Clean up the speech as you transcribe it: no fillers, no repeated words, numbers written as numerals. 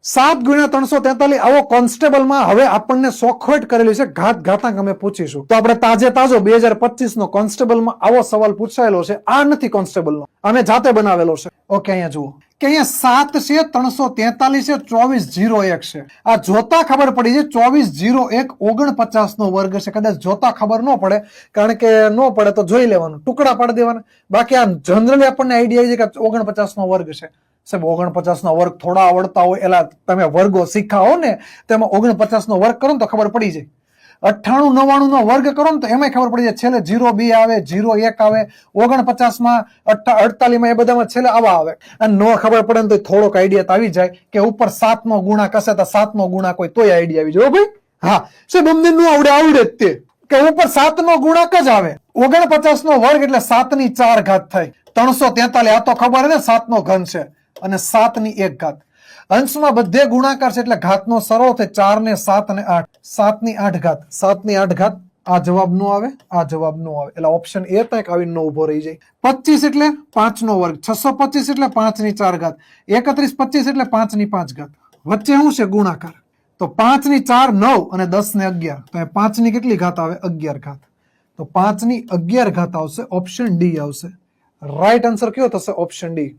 7 ગુણ્યા 343 આવો કોન્સ્ટેબલમાં હવે આપણને સોખવટ કરેલી છે, ઘાત ઘાતાંક અમે પૂછીશું. તો આપણે તાજો 2025 નો કોન્સ્ટેબલમાં આવો સવાલ પૂછાયેલો છે. આ નથી કોન્સ્ટેબલનો, અમે જાતે બનાવેલો છે. ઓકે, અહીંયા જુઓ કે અહીંયા 7 છે, 343 છે, 2401 છે. આ જોતા ખબર પડી છે 2401 49 નો વર્ગ છે. કદાચ જોતા ખબર ન પડે, કારણ કે ન પડે તો જોઈ લેવાનું, ટુકડા પાડી દેવાના. બાકી આ જનરલી આપણને આઈડિયા છે કે 49 નો વર્ગ છે. સાહેબ 49 નો વર્ગ થોડા આવડતા હોય, એલા તમે વર્ગો શીખાવો ને, તેમાં 49 નો વર્ગ કરો ને તો ખબર પડી જાય. 98 99 નો વર્ગ કરો ને તો એમાં ખબર પડી જાય. છેલ્લે 0 આવે, 0 1 આવે, 49 માં 48 માં એ બધામાં છેલ્લે આવા આવે. અને નો ખબર પડે ને તો થોડોક આઈડિયા તો આવી જાય કે ઉપર 7 નો ગુણાક હશે તો 7 નો ગુણાક હોય તોય આઈડિયા આવી જાય. ભાઈ હા, સાહેબ અમને નો આવડે જ તે કે ઉપર 7 નો ગુણાક જ આવે. 49 નો વર્ગ એટલે 7 ની 4 ઘાત થાય. 343 આ તો ખબર ને 7 નો ઘન છે, અને 7 ની 1 ઘાત. અંશમાં બધે ગુણાકાર છે એટલે ઘાતનો સરળ થાય. 4 ને 7 ને 8, 7 ની 8 ઘાત, 7 ની 8 ઘાત. આ જવાબ નો આવે, આ જવાબ નો આવે, એટલે ઓપ્શન એ તક આવીને નો ઉભો રહી જાય. 25 એટલે 5 નો વર્ગ, 625 એટલે 5 ની 4 ઘાત, 31 25 એટલે 5 ની 5 ઘાત. વચ્ચે શું છે? ગુણાકાર. તો 5 ની 4 9 અને 10 ને 11, તો એ 5 ની કેટલી ઘાત આવે? 11 ઘાત. તો 5 ની 11 ઘાત આવશે. ઓપ્શન ડી આવશે. રાઈટ આન્સર કયો થશે? Option D.